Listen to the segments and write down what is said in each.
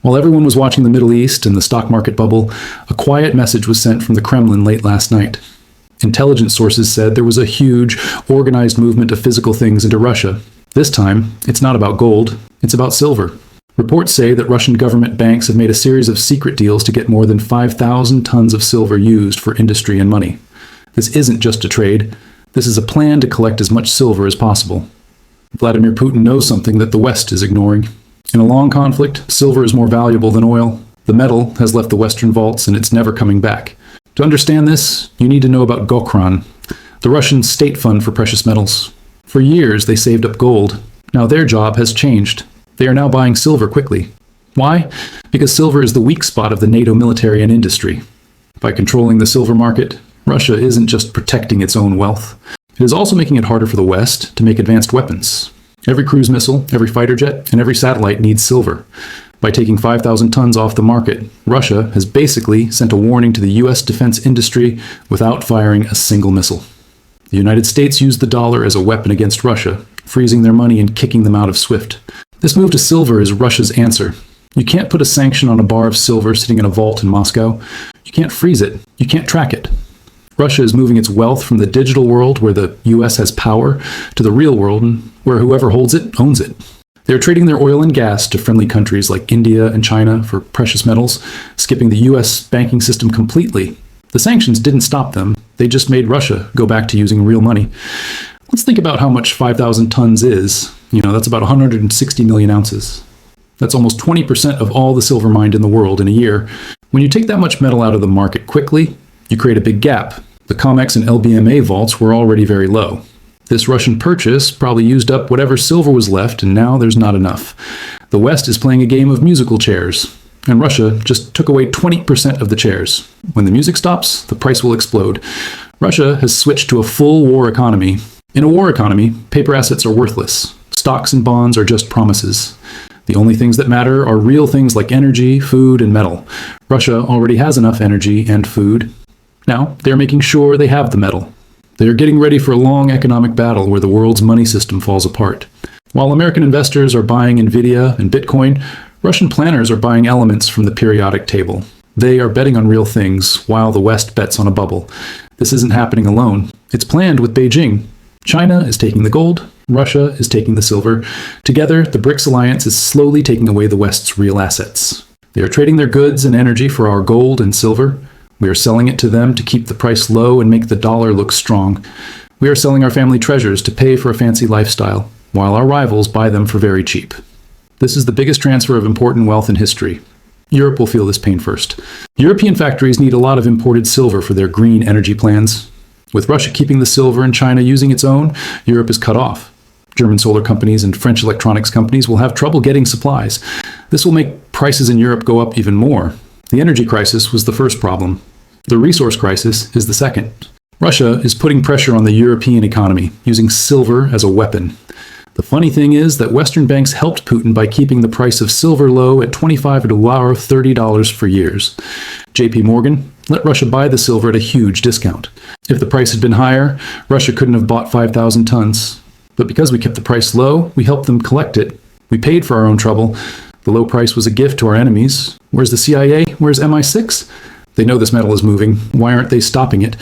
While everyone was watching the Middle East and the stock market bubble, a quiet message was sent from the Kremlin late last night. Intelligence sources said there was a huge, organized movement of physical things into Russia. This time, it's not about gold, it's about silver. Reports say that Russian government banks have made a series of secret deals to get more than 5,000 tons of silver used for industry and money. This isn't just a trade, this is a plan to collect as much silver as possible. Vladimir Putin knows something that the West is ignoring. In a long conflict, silver is more valuable than oil. The metal has left the Western vaults and it's never coming back. To understand this, you need to know about Gokran, the Russian state fund for precious metals. For years, they saved up gold. Now their job has changed. They are now buying silver quickly. Why? Because silver is the weak spot of the NATO military and industry. By controlling the silver market, Russia isn't just protecting its own wealth. It is also making it harder for the West to make advanced weapons. Every cruise missile, every fighter jet, and every satellite needs silver. By taking 5,000 tons off the market, Russia has basically sent a warning to the U.S. defense industry without firing a single missile. The United States used the dollar as a weapon against Russia, freezing their money and kicking them out of SWIFT. This move to silver is Russia's answer. You can't put a sanction on a bar of silver sitting in a vault in Moscow. You can't freeze it. You can't track it. Russia is moving its wealth from the digital world where the US has power to the real world where whoever holds it owns it. They are trading their oil and gas to friendly countries like India and China for precious metals, skipping the US banking system completely. The sanctions didn't stop them. They just made Russia go back to using real money. Let's think about how much 5,000 tons is. That's about 160 million ounces. That's almost 20% of all the silver mined in the world in a year. When you take that much metal out of the market quickly, you create a big gap. The COMEX and LBMA vaults were already very low. This Russian purchase probably used up whatever silver was left, and now there's not enough. The West is playing a game of musical chairs, and Russia just took away 20% of the chairs. When the music stops, the price will explode. Russia has switched to a full war economy. In a war economy, paper assets are worthless. Stocks and bonds are just promises. The only things that matter are real things like energy, food, and metal. Russia already has enough energy and food. Now, they're making sure they have the metal. They are getting ready for a long economic battle where the world's money system falls apart. While American investors are buying Nvidia and Bitcoin, Russian planners are buying elements from the periodic table. They are betting on real things while the West bets on a bubble. This isn't happening alone. It's planned with Beijing. China is taking the gold. Russia is taking the silver. Together, the BRICS alliance is slowly taking away the West's real assets. They are trading their goods and energy for our gold and silver. We are selling it to them to keep the price low and make the dollar look strong. We are selling our family treasures to pay for a fancy lifestyle, while our rivals buy them for very cheap. This is the biggest transfer of important wealth in history. Europe will feel this pain first. European factories need a lot of imported silver for their green energy plans. With Russia keeping the silver and China using its own, Europe is cut off. German solar companies and French electronics companies will have trouble getting supplies. This will make prices in Europe go up even more. The energy crisis was the first problem. The resource crisis is the second. Russia is putting pressure on the European economy, using silver as a weapon. The funny thing is that Western banks helped Putin by keeping the price of silver low at $25 to $30 for years. JP Morgan let Russia buy the silver at a huge discount. If the price had been higher, Russia couldn't have bought 5,000 tons. But because we kept the price low, we helped them collect it. We paid for our own trouble. The low price was a gift to our enemies. Where's the CIA? Where's MI6? They know this metal is moving. Why aren't they stopping it?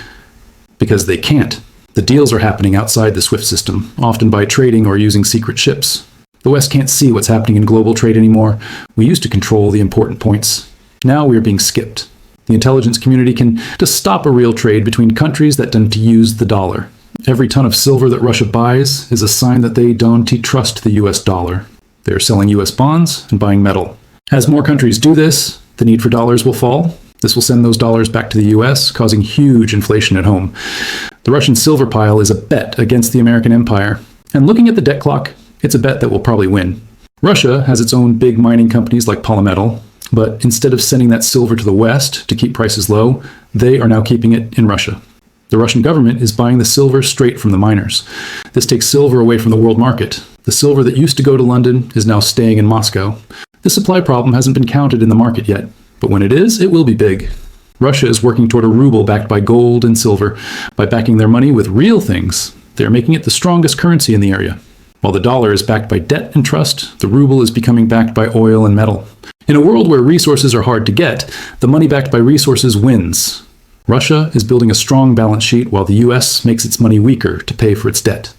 Because they can't. The deals are happening outside the SWIFT system, often by trading or using secret ships. The West can't see what's happening in global trade anymore. We used to control the important points. Now we are being skipped. The intelligence community can just stop a real trade between countries that don't use the dollar. Every ton of silver that Russia buys is a sign that they don't trust the US dollar. They are selling US bonds and buying metal. As more countries do this, the need for dollars will fall. This will send those dollars back to the US, causing huge inflation at home. The Russian silver pile is a bet against the American empire. And looking at the debt clock, it's a bet that will probably win. Russia has its own big mining companies like Polymetal, but instead of sending that silver to the West to keep prices low, they are now keeping it in Russia. The Russian government is buying the silver straight from the miners. This takes silver away from the world market. The silver that used to go to London is now staying in Moscow. The supply problem hasn't been counted in the market yet, but when it is, it will be big. Russia is working toward a ruble backed by gold and silver. By backing their money with real things, they are making it the strongest currency in the area. While the dollar is backed by debt and trust, the ruble is becoming backed by oil and metal. In a world where resources are hard to get, the money backed by resources wins. Russia is building a strong balance sheet while the US makes its money weaker to pay for its debt.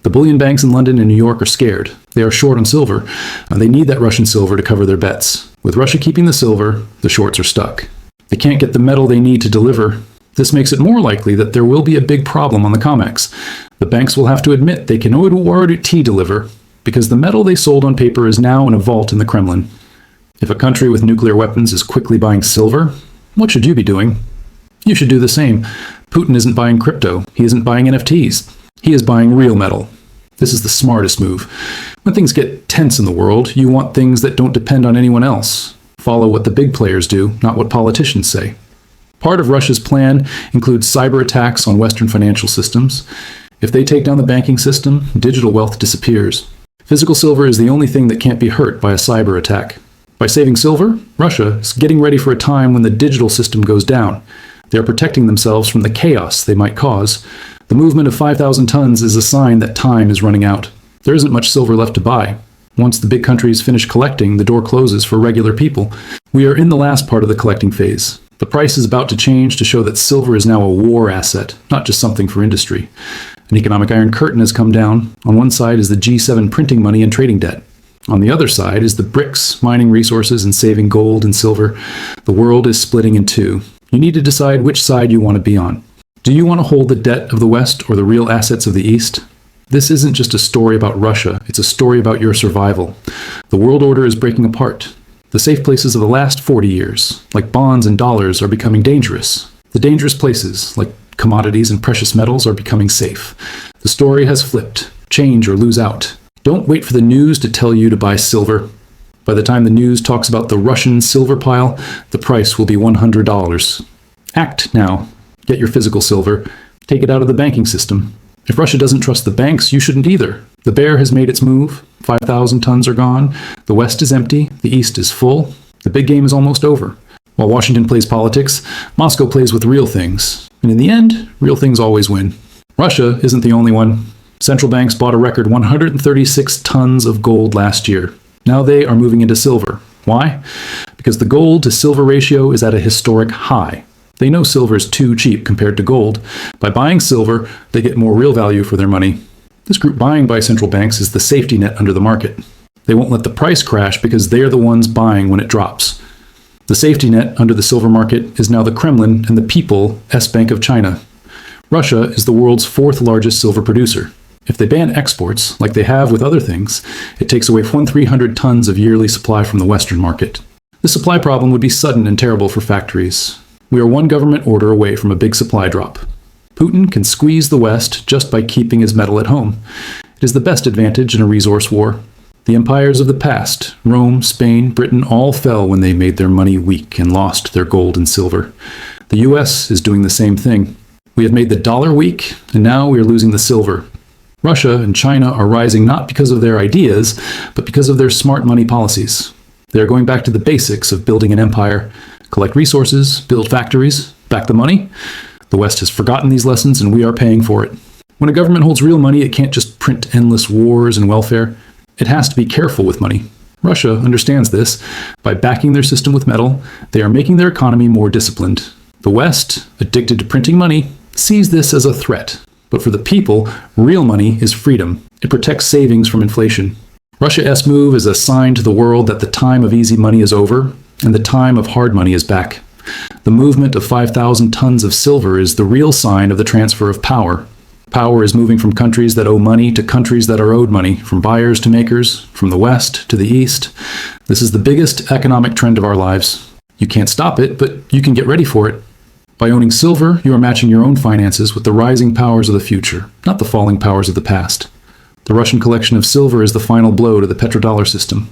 The bullion banks in London and New York are scared. They are short on silver, and they need that Russian silver to cover their bets. With Russia keeping the silver, the shorts are stuck. They can't get the metal they need to deliver. This makes it more likely that there will be a big problem on the COMEX. The banks will have to admit they can already deliver, because the metal they sold on paper is now in a vault in the Kremlin. If a country with nuclear weapons is quickly buying silver, what should you be doing? You should do the same. Putin isn't buying crypto. He isn't buying NFTs. He is buying real metal. This is the smartest move. When things get tense in the world, you want things that don't depend on anyone else. Follow what the big players do, not what politicians say. Part of Russia's plan includes cyber attacks on Western financial systems. If they take down the banking system, digital wealth disappears. Physical silver is the only thing that can't be hurt by a cyber attack. By saving silver, Russia is getting ready for a time when the digital system goes down. They are protecting themselves from the chaos they might cause. The movement of 5,000 tons is a sign that time is running out. There isn't much silver left to buy. Once the big countries finish collecting, the door closes for regular people. We are in the last part of the collecting phase. The price is about to change to show that silver is now a war asset, not just something for industry. An economic iron curtain has come down. On one side is the G7 printing money and trading debt. On the other side is the BRICS mining resources and saving gold and silver. The world is splitting in two. You need to decide which side you want to be on. Do you want to hold the debt of the West or the real assets of the East? This isn't just a story about Russia. It's a story about your survival. The world order is breaking apart. The safe places of the last 40 years, like bonds and dollars, are becoming dangerous. The dangerous places, like commodities and precious metals, are becoming safe. The story has flipped. Change or lose out. Don't wait for the news to tell you to buy silver. By the time the news talks about the Russian silver pile, the price will be $100. Act now. Get your physical silver. Take it out of the banking system. If Russia doesn't trust the banks, you shouldn't either. The bear has made its move. 5,000 tons are gone. The West is empty. The East is full. The big game is almost over. While Washington plays politics, Moscow plays with real things. And in the end, real things always win. Russia isn't the only one. Central banks bought a record 136 tons of gold last year. Now they are moving into silver. Why? Because the gold to silver ratio is at a historic high. They know silver is too cheap compared to gold. By buying silver, they get more real value for their money. This group buying by central banks is the safety net under the market. They won't let the price crash because they are the ones buying when it drops. The safety net under the silver market is now the Kremlin and the People S-Bank of China. Russia is the world's fourth largest silver producer. If they ban exports, like they have with other things, it takes away 1,300 tons of yearly supply from the Western market. The supply problem would be sudden and terrible for factories. We are one government order away from a big supply drop. Putin can squeeze the West just by keeping his metal at home. It is the best advantage in a resource war. The empires of the past, Rome, Spain, Britain, all fell when they made their money weak and lost their gold and silver. The US is doing the same thing. We have made the dollar weak, and now we are losing the silver. Russia and China are rising not because of their ideas, but because of their smart money policies. They are going back to the basics of building an empire. Collect resources, build factories, back the money. The West has forgotten these lessons, and we are paying for it. When a government holds real money, it can't just print endless wars and welfare. It has to be careful with money. Russia understands this. By backing their system with metal, they are making their economy more disciplined. The West, addicted to printing money, sees this as a threat. But for the people, real money is freedom. It protects savings from inflation. Russia's move is a sign to the world that the time of easy money is over, and the time of hard money is back. The movement of 5,000 tons of silver is the real sign of the transfer of power. Power is moving from countries that owe money to countries that are owed money, from buyers to makers, from the West to the East. This is the biggest economic trend of our lives. You can't stop it, but you can get ready for it. By owning silver, you are matching your own finances with the rising powers of the future, not the falling powers of the past. The Russian collection of silver is the final blow to the petrodollar system.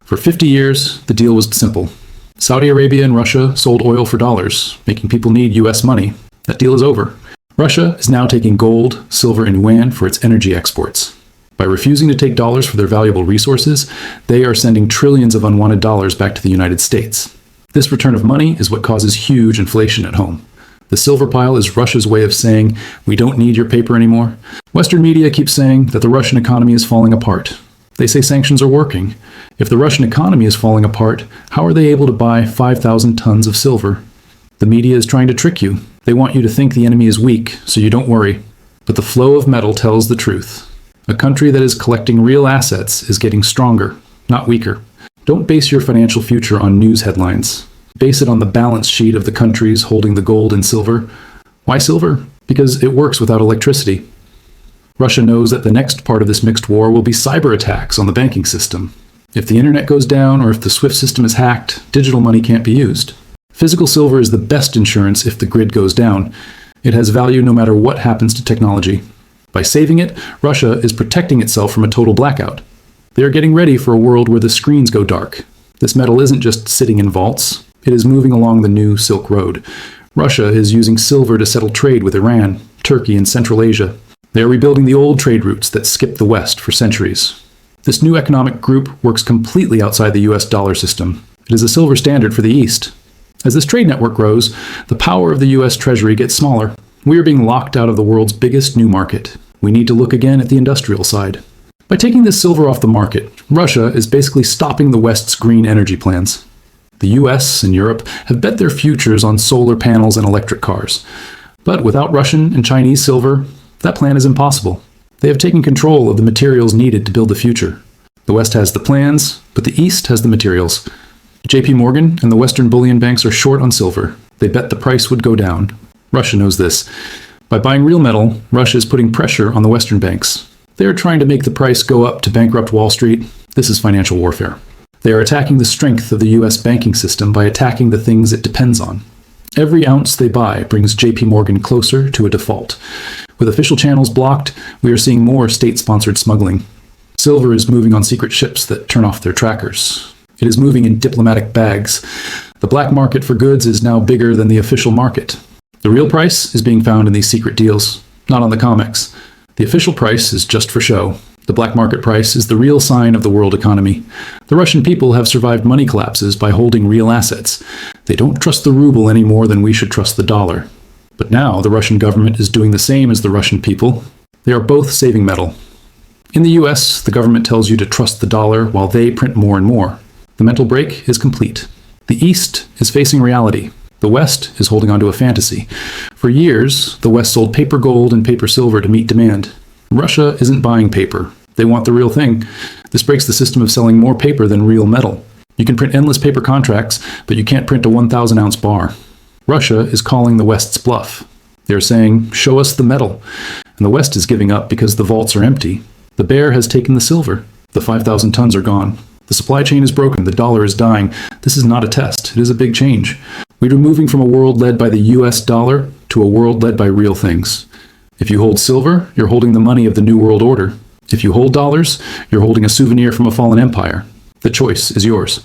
For 50 years, the deal was simple. Saudi Arabia and Russia sold oil for dollars, making people need US money. That deal is over. Russia is now taking gold, silver, and yuan for its energy exports. By refusing to take dollars for their valuable resources, they are sending trillions of unwanted dollars back to the United States. This return of money is what causes huge inflation at home. The silver pile is Russia's way of saying, we don't need your paper anymore. Western media keeps saying that the Russian economy is falling apart. They say sanctions are working. If the Russian economy is falling apart, how are they able to buy 5,000 tons of silver? The media is trying to trick you. They want you to think the enemy is weak, so you don't worry. But the flow of metal tells the truth. A country that is collecting real assets is getting stronger, not weaker. Don't base your financial future on news headlines. Base it on the balance sheet of the countries holding the gold and silver. Why silver? Because it works without electricity. Russia knows that the next part of this mixed war will be cyber attacks on the banking system. If the internet goes down or if the SWIFT system is hacked, digital money can't be used. Physical silver is the best insurance if the grid goes down. It has value no matter what happens to technology. By saving it, Russia is protecting itself from a total blackout. They are getting ready for a world where the screens go dark. This metal isn't just sitting in vaults. It is moving along the new Silk Road. Russia is using silver to settle trade with Iran, Turkey, and Central Asia. They are rebuilding the old trade routes that skipped the West for centuries. This new economic group works completely outside the US dollar system. It is a silver standard for the East. As this trade network grows, the power of the US Treasury gets smaller. We are being locked out of the world's biggest new market. We need to look again at the industrial side. By taking this silver off the market, Russia is basically stopping the West's green energy plans. The US and Europe have bet their futures on solar panels and electric cars. But without Russian and Chinese silver, that plan is impossible. They have taken control of the materials needed to build the future. The West has the plans, but the East has the materials. JP Morgan and the Western bullion banks are short on silver. They bet the price would go down. Russia knows this. By buying real metal, Russia is putting pressure on the Western banks. They are trying to make the price go up to bankrupt Wall Street. This is financial warfare. They are attacking the strength of the US banking system by attacking the things it depends on. Every ounce they buy brings JP Morgan closer to a default. With official channels blocked, we are seeing more state-sponsored smuggling. Silver is moving on secret ships that turn off their trackers. It is moving in diplomatic bags. The black market for goods is now bigger than the official market. The real price is being found in these secret deals, not on the comics. The official price is just for show. The black market price is the real sign of the world economy. The Russian people have survived money collapses by holding real assets. They don't trust the ruble any more than we should trust the dollar. But now the Russian government is doing the same as the Russian people. They are both saving metal. In the US, the government tells you to trust the dollar while they print more and more. The mental break is complete. The East is facing reality. The West is holding on to a fantasy. For years, the West sold paper gold and paper silver to meet demand. Russia isn't buying paper. They want the real thing. This breaks the system of selling more paper than real metal. You can print endless paper contracts, but you can't print a 1,000-ounce bar. Russia is calling the West's bluff. They're saying, show us the metal. And the West is giving up because the vaults are empty. The bear has taken the silver. The 5,000 tons are gone. The supply chain is broken. The dollar is dying. This is not a test. It is a big change. We are moving from a world led by the US dollar to a world led by real things. If you hold silver, you're holding the money of the New World Order. If you hold dollars, you're holding a souvenir from a fallen empire. The choice is yours.